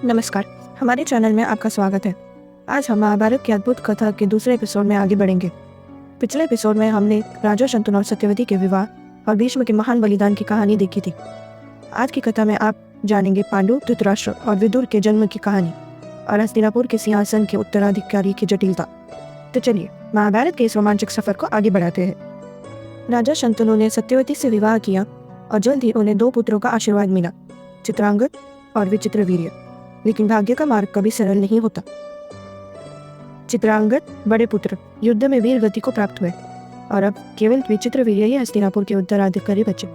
नमस्कार, हमारे चैनल में आपका स्वागत है। आज हम महाभारत की अद्भुत कथा के दूसरे एपिसोड में आगे बढ़ेंगे। पिछले एपिसोड में हमने राजा शंतनु और सत्यवती के विवाह और भीष्म के महान बलिदान की कहानी देखी थी। आज की कथा में आप जानेंगे पांडु, धृतराष्ट्र और विदुर के जन्म की कहानी और हस्तिनापुर के सिंहासन के उत्तराधिकारी की जटिलता। तो चलिए महाभारत के इस रोमांचक सफर को आगे बढ़ाते हैं। राजा शंतनु ने सत्यवती से विवाह किया और जल्द ही उन्हें 2 पुत्रों का आशीर्वाद मिला, चित्रांगद और विचित्रवीर्य। लेकिन भाग्य का मार्ग कभी सरल नहीं होता। चित्रांगद बड़े पुत्र युद्ध में वीर गति को प्राप्त हुए और अब केवल विचित्रवीर्य ही हस्तिनापुर के उत्तराधिकारी बचे।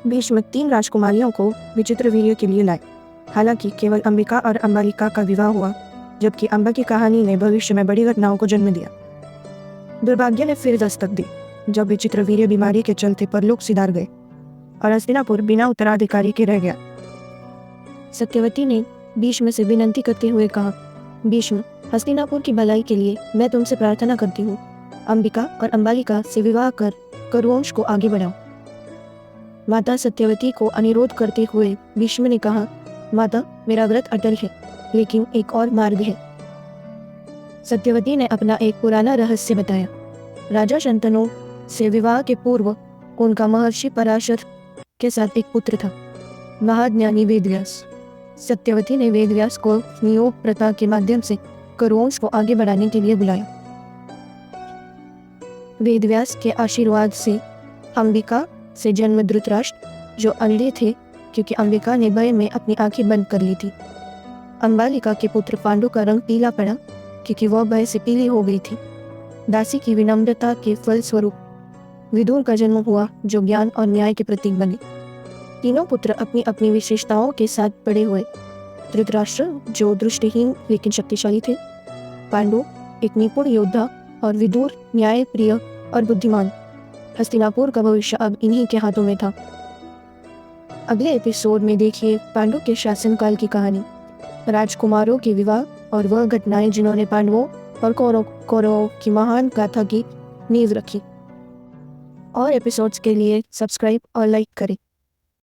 भीष्म 3 राजकुमारियों को विचित्रवीर्य के लिए लाए। हालांकि केवल अंबिका और अंबालिका का विवाह हुआ, जबकि अंबा की कहानी ने भविष्य में बड़ी घटनाओं को जन्म दिया। दुर्भाग्य ने फिर दस्तक दी जब विचित्रवीर्य बीमारी के चलते परलोक सिधार गए और हस्तिनापुर बिना उत्तराधिकारी के रह गया। सत्यवती ने भीष्म से विनती करते हुए कहा, भीष्म, हस्तिनापुर की भलाई के लिए मैं तुमसे प्रार्थना करती हूँ, अंबिका और अंबालिका से विवाह कर कुरुवंश को आगे बढ़ाओ। माता सत्यवती को अनुरोध करते हुए भीष्म ने कहा, माता, मेरा व्रत अटल है, लेकिन एक और मार्ग है। सत्यवती ने अपना एक पुराना रहस्य बताया। राजा शंतनु से विवाह के पूर्व उनका महर्षि पराशर के साथ एक पुत्र था, महाज्ञानी वेदव्यास। सत्यवती ने वेदव्यास को नियोग प्रथा के माध्यम से कुरुवंश को आगे बढ़ाने के लिए बुलाया। वेदव्यास के आशीर्वाद से अंबिका से जन्म धृतराष्ट्र, जो अंधे थे क्योंकि अंबिका ने भय में अपनी आंखें बंद कर ली थी। अंबालिका के पुत्र पांडु का रंग पीला पड़ा क्योंकि वह भय से पीली हो गई थी। दासी की विनम्रता के फलस्वरूप विदुर का जन्म हुआ, जो ज्ञान और न्याय के प्रतीक बने। तीनों पुत्र अपनी अपनी विशेषताओं के साथ बड़े हुए। धृतराष्ट्र, जो दृष्टिहीन लेकिन शक्तिशाली थे, पांडु एक निपुण योद्धा और विदुर न्याय प्रिय और बुद्धिमान। हस्तिनापुर का भविष्य अब इन्हीं के हाथों में था। अगले एपिसोड में देखिए पांडु के शासनकाल की कहानी, राजकुमारों के विवाह और वह घटनाएं जिन्होंने पांडवों और कौरवों की महान गाथा की नींव रखी। और एपिसोड्स के लिए सब्सक्राइब और लाइक करें।